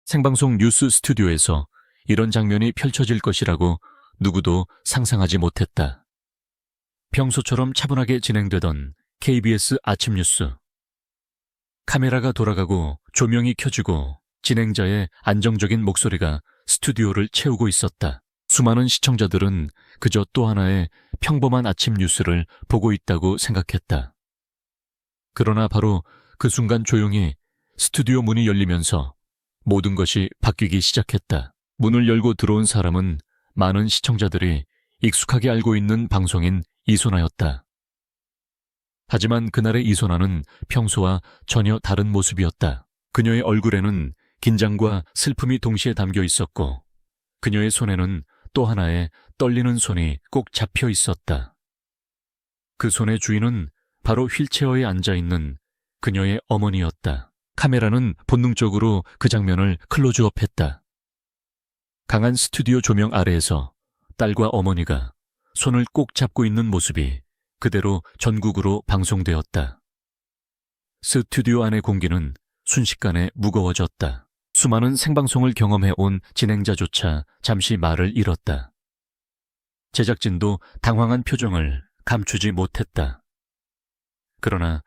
생방송 뉴스 스튜디오에서 이런 장면이 펼쳐질 것이라고 누구도 상상하지 못했다. 평소처럼 차분하게 진행되던 KBS 아침 뉴스. 카메라가 돌아가고 조명이 켜지고 진행자의 안정적인 목소리가 스튜디오를 채우고 있었다. 수많은 시청자들은 그저 또 하나의 평범한 아침 뉴스를 보고 있다고 생각했다. 그러나 바로 그 순간 조용히 스튜디오 문이 열리면서 모든 것이 바뀌기 시작했다. 문을 열고 들어온 사람은 많은 시청자들이 익숙하게 알고 있는 방송인 이소나였다. 하지만 그날의 이소나는 평소와 전혀 다른 모습이었다. 그녀의 얼굴에는 긴장과 슬픔이 동시에 담겨 있었고 그녀의 손에는 또 하나의 떨리는 손이 꼭 잡혀 있었다. 그 손의 주인은 바로 휠체어에 앉아있는 그녀의 어머니였다. 카메라는 본능적으로 그 장면을 클로즈업했다. 강한 스튜디오 조명 아래에서 딸과 어머니가 손을 꼭 잡고 있는 모습이 그대로 전국으로 방송되었다. 스튜디오 안의 공기는 순식간에 무거워졌다. 수많은 생방송을 경험해온 진행자조차 잠시 말을 잃었다. 제작진도 당황한 표정을 감추지 못했다. 그러나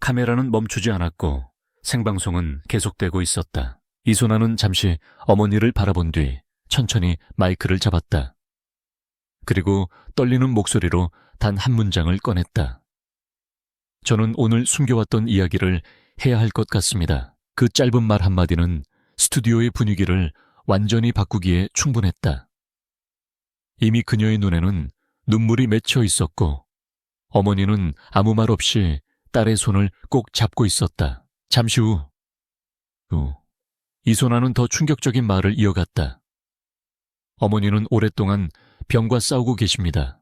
카메라는 멈추지 않았고 생방송은 계속되고 있었다. 이소나는 잠시 어머니를 바라본 뒤 천천히 마이크를 잡았다. 그리고 떨리는 목소리로 단 한 문장을 꺼냈다. 저는 오늘 숨겨왔던 이야기를 해야 할 것 같습니다. 그 짧은 말 한마디는 스튜디오의 분위기를 완전히 바꾸기에 충분했다. 이미 그녀의 눈에는 눈물이 맺혀 있었고 어머니는 아무 말 없이 딸의 손을 꼭 잡고 있었다. 잠시 후 이소나는 더 충격적인 말을 이어갔다. 어머니는 오랫동안 병과 싸우고 계십니다.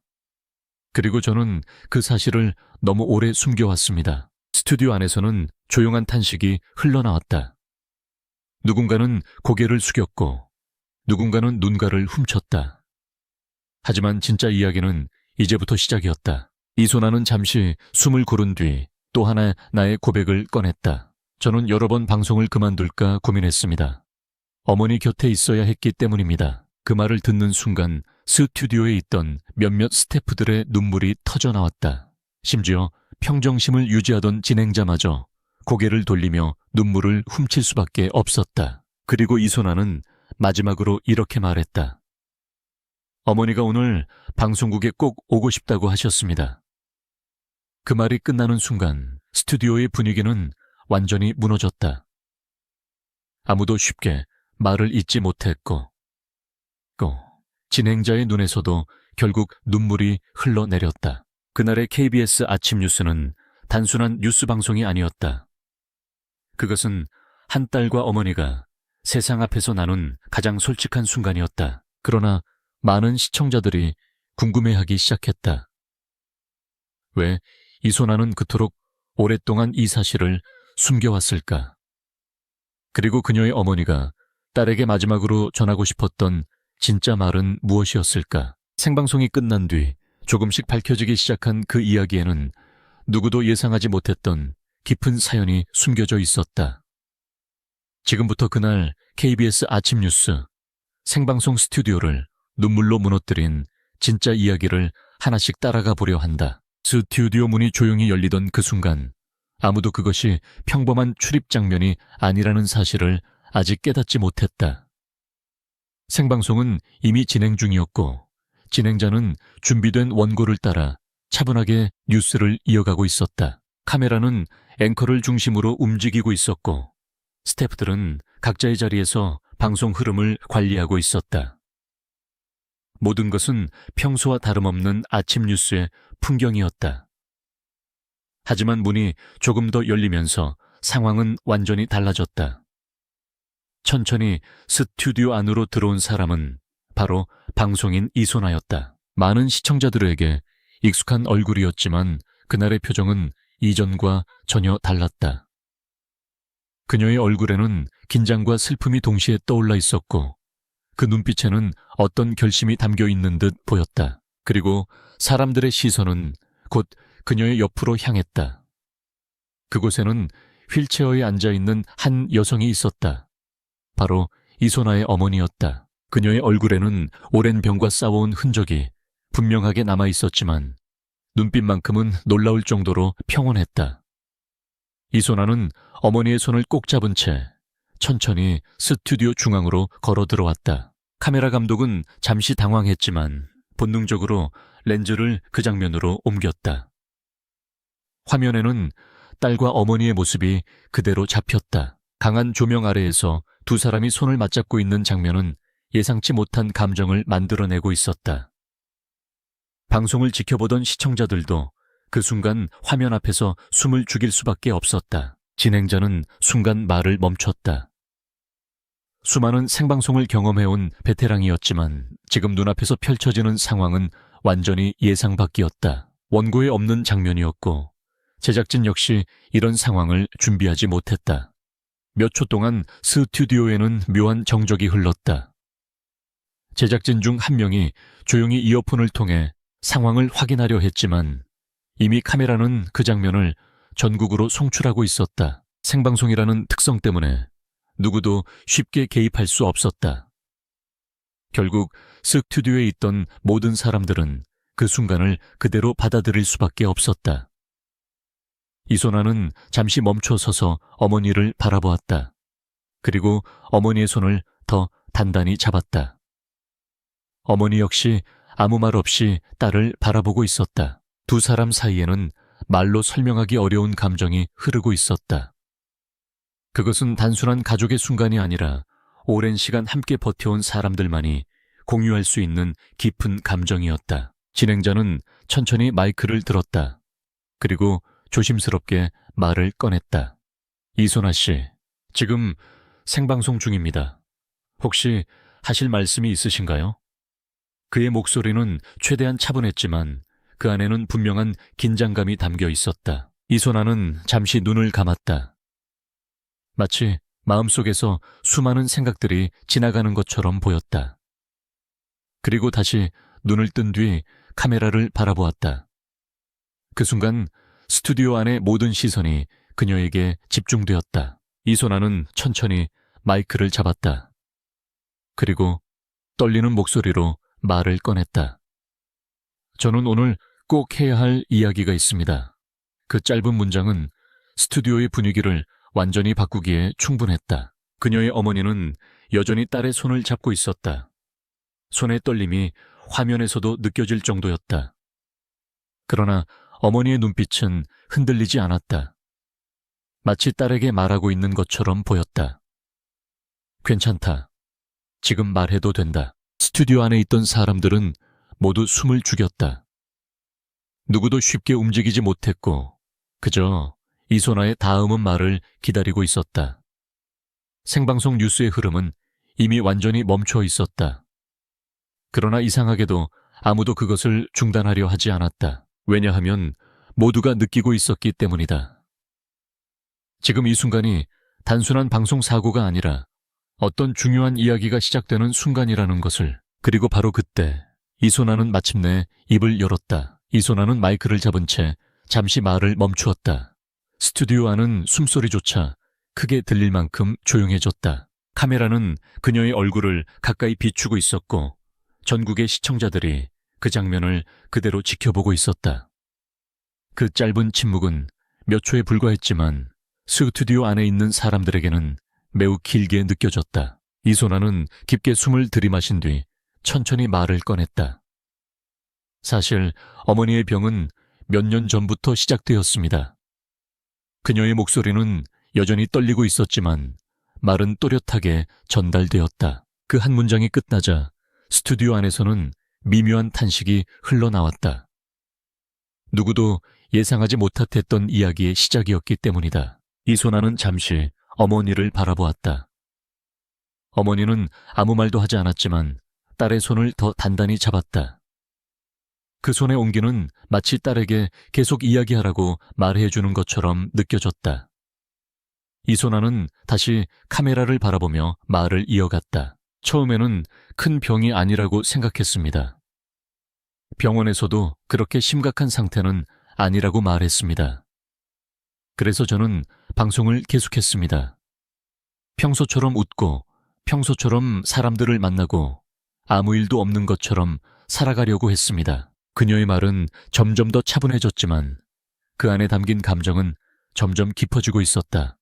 그리고 저는 그 사실을 너무 오래 숨겨왔습니다. 스튜디오 안에서는 조용한 탄식이 흘러나왔다. 누군가는 고개를 숙였고 누군가는 눈가를 훔쳤다. 하지만 진짜 이야기는 이제부터 시작이었다. 이소나는 잠시 숨을 고른 뒤 또 하나 나의 고백을 꺼냈다. 저는 여러 번 방송을 그만둘까 고민했습니다. 어머니 곁에 있어야 했기 때문입니다. 그 말을 듣는 순간 스튜디오에 있던 몇몇 스태프들의 눈물이 터져나왔다. 심지어 평정심을 유지하던 진행자마저 고개를 돌리며 눈물을 훔칠 수밖에 없었다. 그리고 이소나는 마지막으로 이렇게 말했다. 어머니가 오늘 방송국에 꼭 오고 싶다고 하셨습니다. 그 말이 끝나는 순간 스튜디오의 분위기는 완전히 무너졌다. 아무도 쉽게 말을 잇지 못했고 진행자의 눈에서도 결국 눈물이 흘러내렸다. 그날의 KBS 아침 뉴스는 단순한 뉴스 방송이 아니었다. 그것은 한 딸과 어머니가 세상 앞에서 나눈 가장 솔직한 순간이었다. 그러나 많은 시청자들이 궁금해하기 시작했다. 왜 이소나는 그토록 오랫동안 이 사실을 숨겨왔을까? 그리고 그녀의 어머니가 딸에게 마지막으로 전하고 싶었던 진짜 말은 무엇이었을까? 생방송이 끝난 뒤 조금씩 밝혀지기 시작한 그 이야기에는 누구도 예상하지 못했던 깊은 사연이 숨겨져 있었다. 지금부터 그날 KBS 아침 뉴스 생방송 스튜디오를 눈물로 무너뜨린 진짜 이야기를 하나씩 따라가 보려 한다. 스튜디오 문이 조용히 열리던 그 순간 아무도 그것이 평범한 출입 장면이 아니라는 사실을 아직 깨닫지 못했다. 생방송은 이미 진행 중이었고 진행자는 준비된 원고를 따라 차분하게 뉴스를 이어가고 있었다. 카메라는 앵커를 중심으로 움직이고 있었고 스태프들은 각자의 자리에서 방송 흐름을 관리하고 있었다. 모든 것은 평소와 다름없는 아침 뉴스의 풍경이었다. 하지만 문이 조금 더 열리면서 상황은 완전히 달라졌다. 천천히 스튜디오 안으로 들어온 사람은 바로 방송인 이소나였다. 많은 시청자들에게 익숙한 얼굴이었지만 그날의 표정은 이전과 전혀 달랐다. 그녀의 얼굴에는 긴장과 슬픔이 동시에 떠올라 있었고 그 눈빛에는 어떤 결심이 담겨 있는 듯 보였다. 그리고 사람들의 시선은 곧 그녀의 옆으로 향했다. 그곳에는 휠체어에 앉아있는 한 여성이 있었다. 바로 이소나의 어머니였다. 그녀의 얼굴에는 오랜 병과 싸워온 흔적이 분명하게 남아 있었지만 눈빛만큼은 놀라울 정도로 평온했다. 이소나는 어머니의 손을 꼭 잡은 채 천천히 스튜디오 중앙으로 걸어 들어왔다. 카메라 감독은 잠시 당황했지만 본능적으로 렌즈를 그 장면으로 옮겼다. 화면에는 딸과 어머니의 모습이 그대로 잡혔다. 강한 조명 아래에서 두 사람이 손을 맞잡고 있는 장면은 예상치 못한 감정을 만들어내고 있었다. 방송을 지켜보던 시청자들도 그 순간 화면 앞에서 숨을 죽일 수밖에 없었다. 진행자는 순간 말을 멈췄다. 수많은 생방송을 경험해온 베테랑이었지만 지금 눈앞에서 펼쳐지는 상황은 완전히 예상 밖이었다. 원고에 없는 장면이었고 제작진 역시 이런 상황을 준비하지 못했다. 몇 초 동안 스튜디오에는 묘한 정적이 흘렀다. 제작진 중 한 명이 조용히 이어폰을 통해 상황을 확인하려 했지만 이미 카메라는 그 장면을 전국으로 송출하고 있었다. 생방송이라는 특성 때문에 누구도 쉽게 개입할 수 없었다. 결국 스튜디오에 있던 모든 사람들은 그 순간을 그대로 받아들일 수밖에 없었다. 이소나는 잠시 멈춰서서 어머니를 바라보았다. 그리고 어머니의 손을 더 단단히 잡았다. 어머니 역시 아무 말 없이 딸을 바라보고 있었다. 두 사람 사이에는 말로 설명하기 어려운 감정이 흐르고 있었다. 그것은 단순한 가족의 순간이 아니라 오랜 시간 함께 버텨온 사람들만이 공유할 수 있는 깊은 감정이었다. 진행자는 천천히 마이크를 들었다. 그리고 조심스럽게 말을 꺼냈다. 이소나 씨, 지금 생방송 중입니다. 혹시 하실 말씀이 있으신가요? 그의 목소리는 최대한 차분했지만 그 안에는 분명한 긴장감이 담겨 있었다. 이소나는 잠시 눈을 감았다. 마치 마음속에서 수많은 생각들이 지나가는 것처럼 보였다. 그리고 다시 눈을 뜬 뒤 카메라를 바라보았다. 그 순간 스튜디오 안의 모든 시선이 그녀에게 집중되었다. 이소나는 천천히 마이크를 잡았다. 그리고 떨리는 목소리로 말을 꺼냈다. 저는 오늘 꼭 해야 할 이야기가 있습니다. 그 짧은 문장은 스튜디오의 분위기를 완전히 바꾸기에 충분했다. 그녀의 어머니는 여전히 딸의 손을 잡고 있었다. 손의 떨림이 화면에서도 느껴질 정도였다. 그러나 어머니의 눈빛은 흔들리지 않았다. 마치 딸에게 말하고 있는 것처럼 보였다. 괜찮다. 지금 말해도 된다. 스튜디오 안에 있던 사람들은 모두 숨을 죽였다. 누구도 쉽게 움직이지 못했고 그저 이소나의 다음은 말을 기다리고 있었다. 생방송 뉴스의 흐름은 이미 완전히 멈춰 있었다. 그러나 이상하게도 아무도 그것을 중단하려 하지 않았다. 왜냐하면 모두가 느끼고 있었기 때문이다. 지금 이 순간이 단순한 방송 사고가 아니라 어떤 중요한 이야기가 시작되는 순간이라는 것을. 그리고 바로 그때 이소나는 마침내 입을 열었다. 이소나는 마이크를 잡은 채 잠시 말을 멈추었다. 스튜디오 안은 숨소리조차 크게 들릴 만큼 조용해졌다. 카메라는 그녀의 얼굴을 가까이 비추고 있었고 전국의 시청자들이 그 장면을 그대로 지켜보고 있었다. 그 짧은 침묵은 몇 초에 불과했지만 스튜디오 안에 있는 사람들에게는 매우 길게 느껴졌다. 이소나는 깊게 숨을 들이마신 뒤 천천히 말을 꺼냈다. 사실 어머니의 병은 몇 년 전부터 시작되었습니다. 그녀의 목소리는 여전히 떨리고 있었지만 말은 또렷하게 전달되었다. 그 한 문장이 끝나자 스튜디오 안에서는 미묘한 탄식이 흘러나왔다. 누구도 예상하지 못했던 이야기의 시작이었기 때문이다. 이소나는 잠시 어머니를 바라보았다. 어머니는 아무 말도 하지 않았지만 딸의 손을 더 단단히 잡았다. 그 손의 온기는 마치 딸에게 계속 이야기하라고 말해주는 것처럼 느껴졌다. 이소나는 다시 카메라를 바라보며 말을 이어갔다. 처음에는 큰 병이 아니라고 생각했습니다. 병원에서도 그렇게 심각한 상태는 아니라고 말했습니다. 그래서 저는 방송을 계속했습니다. 평소처럼 웃고 평소처럼 사람들을 만나고 아무 일도 없는 것처럼 살아가려고 했습니다. 그녀의 말은 점점 더 차분해졌지만 그 안에 담긴 감정은 점점 깊어지고 있었다.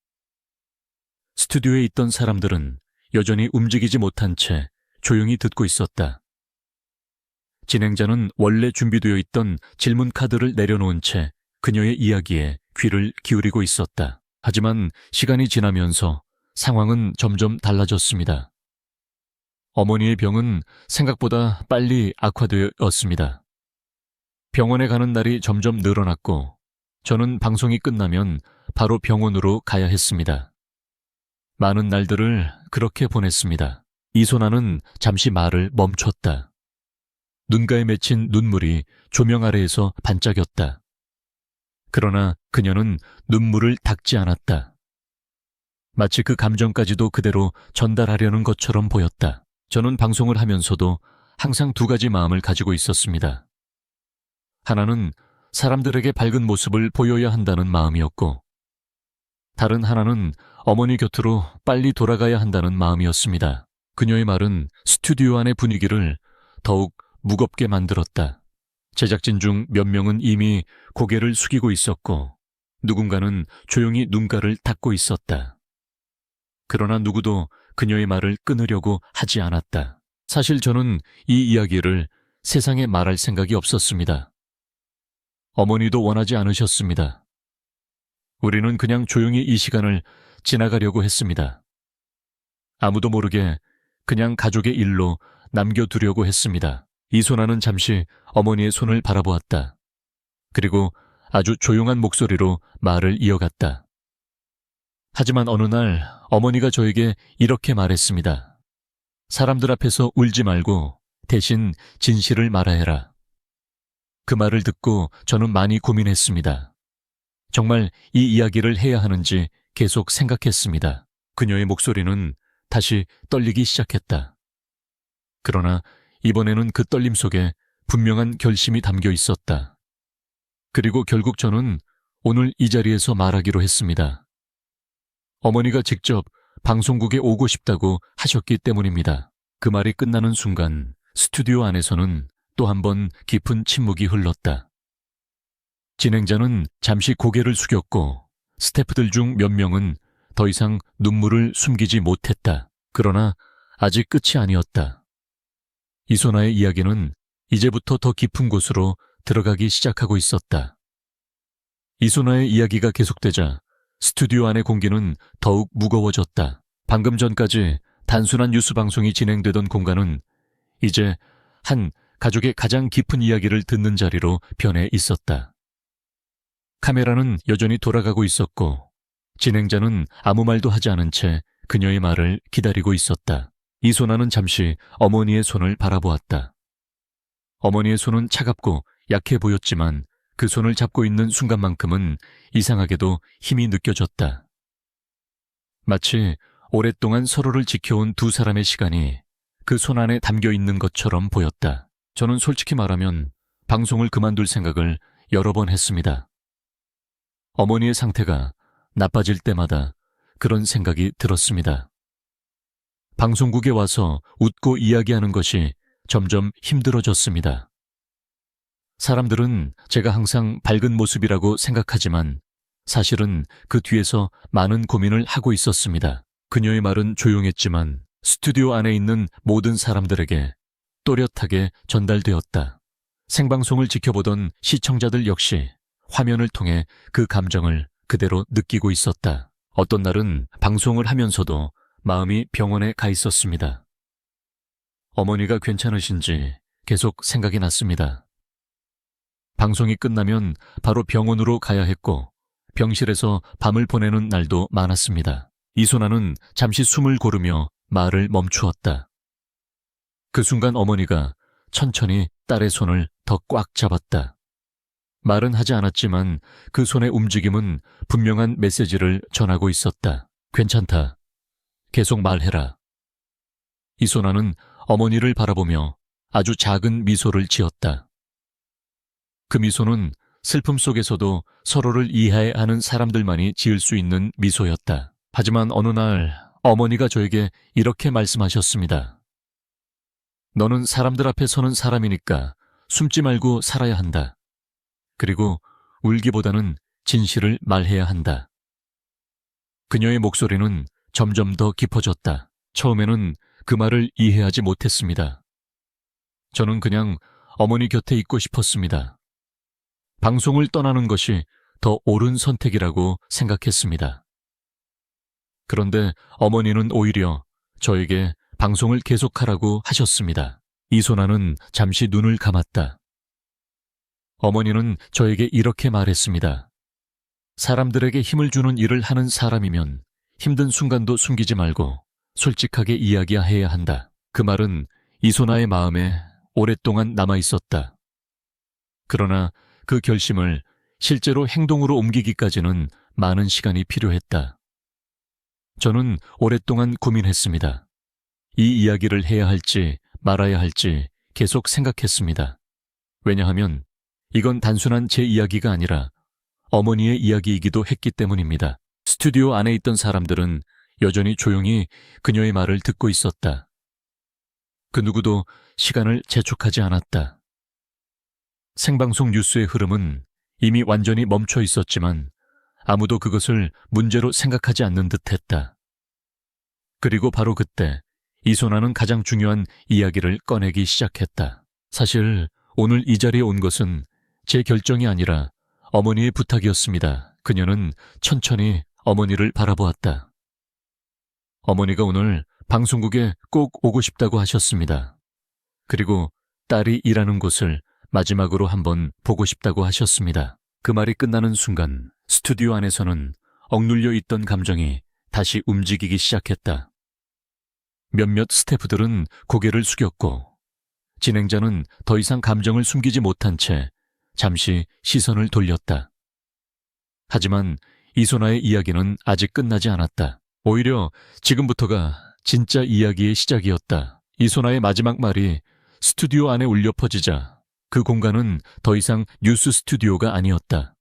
스튜디오에 있던 사람들은 여전히 움직이지 못한 채 조용히 듣고 있었다. 진행자는 원래 준비되어 있던 질문 카드를 내려놓은 채 그녀의 이야기에 귀를 기울이고 있었다. 하지만 시간이 지나면서 상황은 점점 달라졌습니다. 어머니의 병은 생각보다 빨리 악화되었습니다. 병원에 가는 날이 점점 늘어났고 저는 방송이 끝나면 바로 병원으로 가야 했습니다. 많은 날들을 그렇게 보냈습니다. 이소나는 잠시 말을 멈췄다. 눈가에 맺힌 눈물이 조명 아래에서 반짝였다. 그러나 그녀는 눈물을 닦지 않았다. 마치 그 감정까지도 그대로 전달하려는 것처럼 보였다. 저는 방송을 하면서도 항상 두 가지 마음을 가지고 있었습니다. 하나는 사람들에게 밝은 모습을 보여야 한다는 마음이었고, 다른 하나는 어머니 곁으로 빨리 돌아가야 한다는 마음이었습니다. 그녀의 말은 스튜디오 안의 분위기를 더욱 무겁게 만들었다. 제작진 중 몇 명은 이미 고개를 숙이고 있었고, 누군가는 조용히 눈가를 닫고 있었다. 그러나 누구도 그녀의 말을 끊으려고 하지 않았다. 사실 저는 이 이야기를 세상에 말할 생각이 없었습니다. 어머니도 원하지 않으셨습니다. 우리는 그냥 조용히 이 시간을 지나가려고 했습니다. 아무도 모르게 그냥 가족의 일로 남겨두려고 했습니다. 이소나는 잠시 어머니의 손을 바라보았다. 그리고 아주 조용한 목소리로 말을 이어갔다. 하지만 어느 날 어머니가 저에게 이렇게 말했습니다. 사람들 앞에서 울지 말고 대신 진실을 말하여라. 그 말을 듣고 저는 많이 고민했습니다. 정말 이 이야기를 해야 하는지 계속 생각했습니다. 그녀의 목소리는 다시 떨리기 시작했다. 그러나 이번에는 그 떨림 속에 분명한 결심이 담겨 있었다. 그리고 결국 저는 오늘 이 자리에서 말하기로 했습니다. 어머니가 직접 방송국에 오고 싶다고 하셨기 때문입니다. 그 말이 끝나는 순간 스튜디오 안에서는 또 한 번 깊은 침묵이 흘렀다. 진행자는 잠시 고개를 숙였고 스태프들 중 몇 명은 더 이상 눈물을 숨기지 못했다. 그러나 아직 끝이 아니었다. 이소나의 이야기는 이제부터 더 깊은 곳으로 들어가기 시작하고 있었다. 이소나의 이야기가 계속되자 스튜디오 안의 공기는 더욱 무거워졌다. 방금 전까지 단순한 뉴스 방송이 진행되던 공간은 이제 한 가족의 가장 깊은 이야기를 듣는 자리로 변해 있었다. 카메라는 여전히 돌아가고 있었고 진행자는 아무 말도 하지 않은 채 그녀의 말을 기다리고 있었다. 이소나는 잠시 어머니의 손을 바라보았다. 어머니의 손은 차갑고 약해 보였지만 그 손을 잡고 있는 순간만큼은 이상하게도 힘이 느껴졌다. 마치 오랫동안 서로를 지켜온 두 사람의 시간이 그 손 안에 담겨 있는 것처럼 보였다. 저는 솔직히 말하면 방송을 그만둘 생각을 여러 번 했습니다. 어머니의 상태가 나빠질 때마다 그런 생각이 들었습니다. 방송국에 와서 웃고 이야기하는 것이 점점 힘들어졌습니다. 사람들은 제가 항상 밝은 모습이라고 생각하지만 사실은 그 뒤에서 많은 고민을 하고 있었습니다. 그녀의 말은 조용했지만 스튜디오 안에 있는 모든 사람들에게 또렷하게 전달되었다. 생방송을 지켜보던 시청자들 역시 화면을 통해 그 감정을 그대로 느끼고 있었다. 어떤 날은 방송을 하면서도 마음이 병원에 가 있었습니다. 어머니가 괜찮으신지 계속 생각이 났습니다. 방송이 끝나면 바로 병원으로 가야 했고 병실에서 밤을 보내는 날도 많았습니다. 이소나는 잠시 숨을 고르며 말을 멈추었다. 그 순간 어머니가 천천히 딸의 손을 더 꽉 잡았다. 말은 하지 않았지만 그 손의 움직임은 분명한 메시지를 전하고 있었다. 괜찮다. 계속 말해라. 이소나는 어머니를 바라보며 아주 작은 미소를 지었다. 그 미소는 슬픔 속에서도 서로를 이해하는 사람들만이 지을 수 있는 미소였다. 하지만 어느 날 어머니가 저에게 이렇게 말씀하셨습니다. 너는 사람들 앞에 서는 사람이니까 숨지 말고 살아야 한다. 그리고 울기보다는 진실을 말해야 한다. 그녀의 목소리는 점점 더 깊어졌다. 처음에는 그 말을 이해하지 못했습니다. 저는 그냥 어머니 곁에 있고 싶었습니다. 방송을 떠나는 것이 더 옳은 선택이라고 생각했습니다. 그런데 어머니는 오히려 저에게 방송을 계속하라고 하셨습니다. 이소나는 잠시 눈을 감았다. 어머니는 저에게 이렇게 말했습니다. 사람들에게 힘을 주는 일을 하는 사람이면 힘든 순간도 숨기지 말고 솔직하게 이야기해야 한다. 그 말은 이소나의 마음에 오랫동안 남아 있었다. 그러나 그 결심을 실제로 행동으로 옮기기까지는 많은 시간이 필요했다. 저는 오랫동안 고민했습니다. 이 이야기를 해야 할지 말아야 할지 계속 생각했습니다. 왜냐하면 이건 단순한 제 이야기가 아니라 어머니의 이야기이기도 했기 때문입니다. 스튜디오 안에 있던 사람들은 여전히 조용히 그녀의 말을 듣고 있었다. 그 누구도 시간을 재촉하지 않았다. 생방송 뉴스의 흐름은 이미 완전히 멈춰 있었지만 아무도 그것을 문제로 생각하지 않는 듯했다. 그리고 바로 그때 이소나는 가장 중요한 이야기를 꺼내기 시작했다. 사실 오늘 이 자리에 온 것은 제 결정이 아니라 어머니의 부탁이었습니다. 그녀는 천천히 어머니를 바라보았다. 어머니가 오늘 방송국에 꼭 오고 싶다고 하셨습니다. 그리고 딸이 일하는 곳을 마지막으로 한번 보고 싶다고 하셨습니다. 그 말이 끝나는 순간 스튜디오 안에서는 억눌려 있던 감정이 다시 움직이기 시작했다. 몇몇 스태프들은 고개를 숙였고 진행자는 더 이상 감정을 숨기지 못한 채 잠시 시선을 돌렸다. 하지만 이소나의 이야기는 아직 끝나지 않았다. 오히려 지금부터가 진짜 이야기의 시작이었다. 이소나의 마지막 말이 스튜디오 안에 울려 퍼지자 그 공간은 더 이상 뉴스 스튜디오가 아니었다.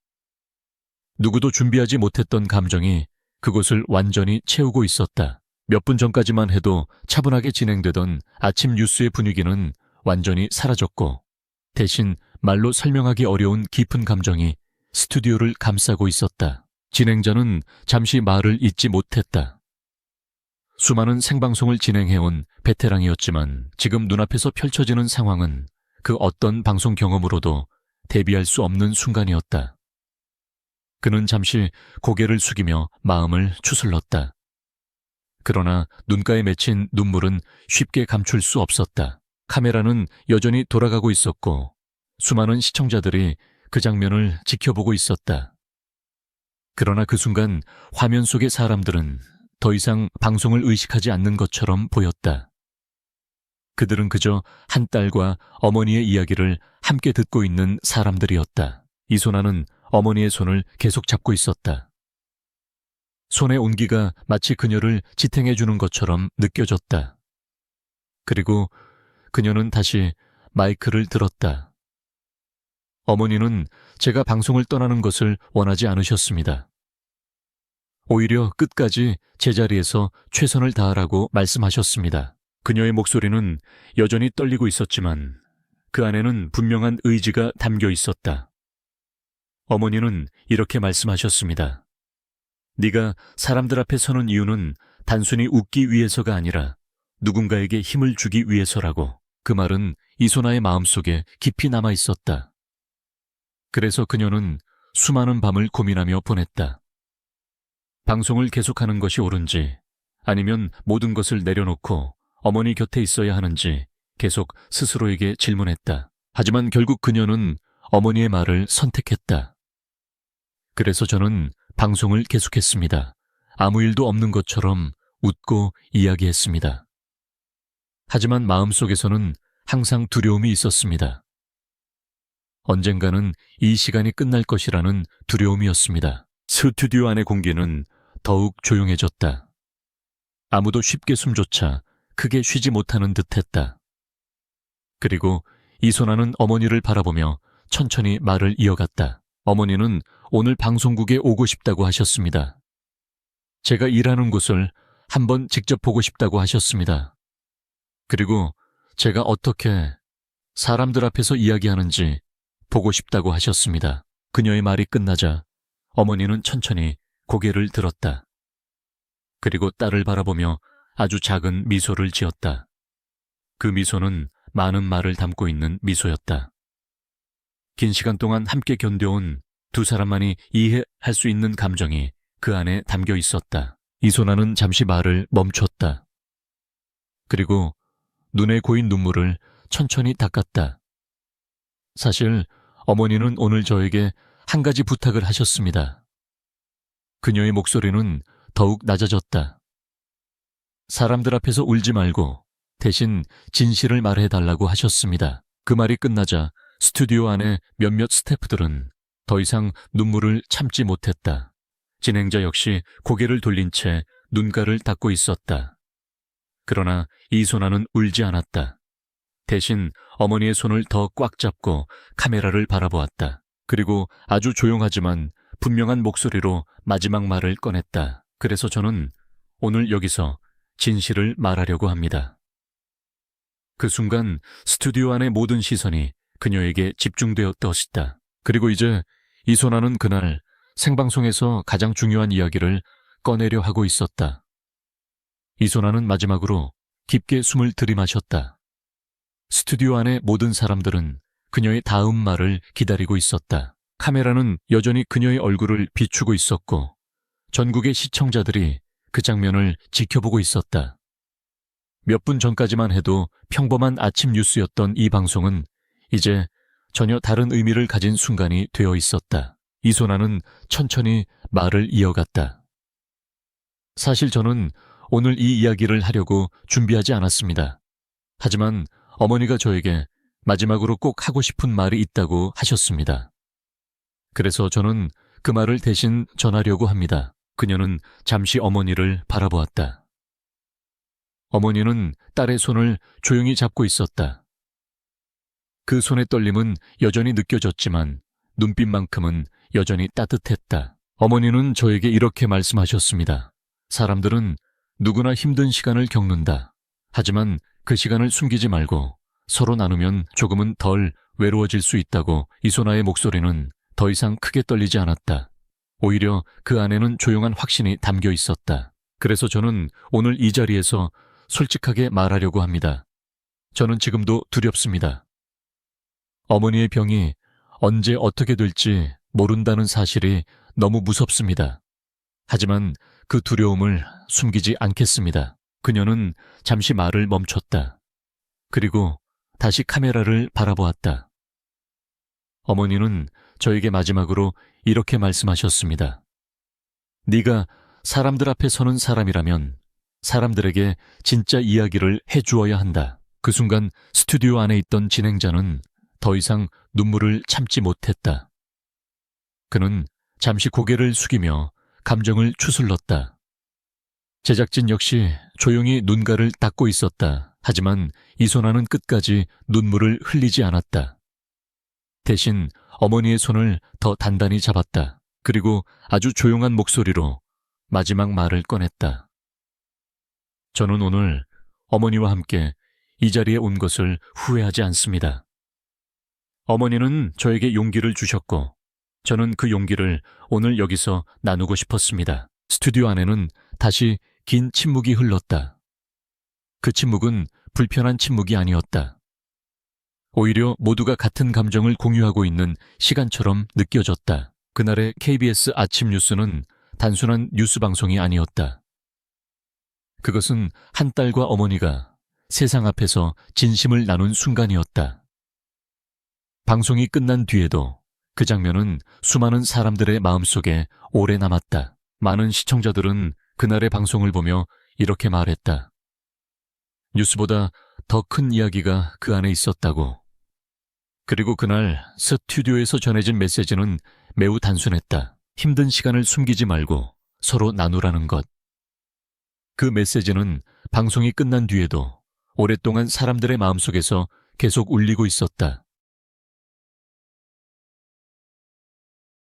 누구도 준비하지 못했던 감정이 그곳을 완전히 채우고 있었다. 몇 분 전까지만 해도 차분하게 진행되던 아침 뉴스의 분위기는 완전히 사라졌고 대신 말로 설명하기 어려운 깊은 감정이 스튜디오를 감싸고 있었다. 진행자는 잠시 말을 잇지 못했다. 수많은 생방송을 진행해온 베테랑이었지만 지금 눈앞에서 펼쳐지는 상황은 그 어떤 방송 경험으로도 대비할 수 없는 순간이었다. 그는 잠시 고개를 숙이며 마음을 추슬렀다. 그러나 눈가에 맺힌 눈물은 쉽게 감출 수 없었다. 카메라는 여전히 돌아가고 있었고 수많은 시청자들이 그 장면을 지켜보고 있었다. 그러나 그 순간 화면 속의 사람들은 더 이상 방송을 의식하지 않는 것처럼 보였다. 그들은 그저 한 딸과 어머니의 이야기를 함께 듣고 있는 사람들이었다. 이소나는 어머니의 손을 계속 잡고 있었다. 손의 온기가 마치 그녀를 지탱해주는 것처럼 느껴졌다. 그리고 그녀는 다시 마이크를 들었다. 어머니는 제가 방송을 떠나는 것을 원하지 않으셨습니다. 오히려 끝까지 제자리에서 최선을 다하라고 말씀하셨습니다. 그녀의 목소리는 여전히 떨리고 있었지만 그 안에는 분명한 의지가 담겨 있었다. 어머니는 이렇게 말씀하셨습니다. 네가 사람들 앞에 서는 이유는 단순히 웃기 위해서가 아니라 누군가에게 힘을 주기 위해서라고. 그 말은 이소나의 마음속에 깊이 남아 있었다. 그래서 그녀는 수많은 밤을 고민하며 보냈다. 방송을 계속하는 것이 옳은지 아니면 모든 것을 내려놓고 어머니 곁에 있어야 하는지 계속 스스로에게 질문했다. 하지만 결국 그녀는 어머니의 말을 선택했다. 그래서 저는 방송을 계속했습니다. 아무 일도 없는 것처럼 웃고 이야기했습니다. 하지만 마음속에서는 항상 두려움이 있었습니다. 언젠가는 이 시간이 끝날 것이라는 두려움이었습니다. 스튜디오 안의 공기는 더욱 조용해졌다. 아무도 쉽게 숨조차 크게 쉬지 못하는 듯했다. 그리고 이소나는 어머니를 바라보며 천천히 말을 이어갔다. 어머니는 오늘 방송국에 오고 싶다고 하셨습니다. 제가 일하는 곳을 한번 직접 보고 싶다고 하셨습니다. 그리고 제가 어떻게 사람들 앞에서 이야기하는지 보고 싶다고 하셨습니다. 그녀의 말이 끝나자 어머니는 천천히 고개를 들었다. 그리고 딸을 바라보며 아주 작은 미소를 지었다. 그 미소는 많은 말을 담고 있는 미소였다. 긴 시간 동안 함께 견뎌온 두 사람만이 이해할 수 있는 감정이 그 안에 담겨 있었다. 이소나는 잠시 말을 멈췄다. 그리고 눈에 고인 눈물을 천천히 닦았다. 사실 어머니는 오늘 저에게 한 가지 부탁을 하셨습니다. 그녀의 목소리는 더욱 낮아졌다. 사람들 앞에서 울지 말고 대신 진실을 말해달라고 하셨습니다. 그 말이 끝나자 스튜디오 안에 몇몇 스태프들은 더 이상 눈물을 참지 못했다. 진행자 역시 고개를 돌린 채 눈가를 닦고 있었다. 그러나 이소나는 울지 않았다. 대신 어머니의 손을 더 꽉 잡고 카메라를 바라보았다. 그리고 아주 조용하지만 분명한 목소리로 마지막 말을 꺼냈다. 그래서 저는 오늘 여기서 진실을 말하려고 합니다. 그 순간 스튜디오 안의 모든 시선이 그녀에게 집중되었다. 그리고 이제 이소나는 그날 생방송에서 가장 중요한 이야기를 꺼내려 하고 있었다. 이소나는 마지막으로 깊게 숨을 들이마셨다. 스튜디오 안의 모든 사람들은 그녀의 다음 말을 기다리고 있었다. 카메라는 여전히 그녀의 얼굴을 비추고 있었고 전국의 시청자들이 그 장면을 지켜보고 있었다. 몇 분 전까지만 해도 평범한 아침 뉴스였던 이 방송은 이제 전혀 다른 의미를 가진 순간이 되어 있었다. 이소나는 천천히 말을 이어갔다. 사실 저는 오늘 이 이야기를 하려고 준비하지 않았습니다. 하지만 어머니가 저에게 마지막으로 꼭 하고 싶은 말이 있다고 하셨습니다. 그래서 저는 그 말을 대신 전하려고 합니다. 그녀는 잠시 어머니를 바라보았다. 어머니는 딸의 손을 조용히 잡고 있었다. 그 손의 떨림은 여전히 느껴졌지만 눈빛만큼은 여전히 따뜻했다. 어머니는 저에게 이렇게 말씀하셨습니다. 사람들은 누구나 힘든 시간을 겪는다. 하지만 그 시간을 숨기지 말고 서로 나누면 조금은 덜 외로워질 수 있다고. 이소나의 목소리는 더 이상 크게 떨리지 않았다. 오히려 그 안에는 조용한 확신이 담겨 있었다. 그래서 저는 오늘 이 자리에서 솔직하게 말하려고 합니다. 저는 지금도 두렵습니다. 어머니의 병이 언제 어떻게 될지 모른다는 사실이 너무 무섭습니다. 하지만 그 두려움을 숨기지 않겠습니다. 그녀는 잠시 말을 멈췄다. 그리고 다시 카메라를 바라보았다. 어머니는 저에게 마지막으로 이렇게 말씀하셨습니다. 네가 사람들 앞에 서는 사람이라면 사람들에게 진짜 이야기를 해주어야 한다. 그 순간 스튜디오 안에 있던 진행자는 더 이상 눈물을 참지 못했다. 그는 잠시 고개를 숙이며 감정을 추슬렀다. 제작진 역시 조용히 눈가를 닦고 있었다. 하지만 이소나는 끝까지 눈물을 흘리지 않았다. 대신 어머니의 손을 더 단단히 잡았다. 그리고 아주 조용한 목소리로 마지막 말을 꺼냈다. 저는 오늘 어머니와 함께 이 자리에 온 것을 후회하지 않습니다. 어머니는 저에게 용기를 주셨고 저는 그 용기를 오늘 여기서 나누고 싶었습니다. 스튜디오 안에는 다시 긴 침묵이 흘렀다. 그 침묵은 불편한 침묵이 아니었다. 오히려 모두가 같은 감정을 공유하고 있는 시간처럼 느껴졌다. 그날의 KBS 아침 뉴스는 단순한 뉴스 방송이 아니었다. 그것은 한 딸과 어머니가 세상 앞에서 진심을 나눈 순간이었다. 방송이 끝난 뒤에도 그 장면은 수많은 사람들의 마음속에 오래 남았다. 많은 시청자들은 그날의 방송을 보며 이렇게 말했다. 뉴스보다 더 큰 이야기가 그 안에 있었다고. 그리고 그날 스튜디오에서 전해진 메시지는 매우 단순했다. 힘든 시간을 숨기지 말고 서로 나누라는 것. 그 메시지는 방송이 끝난 뒤에도 오랫동안 사람들의 마음속에서 계속 울리고 있었다.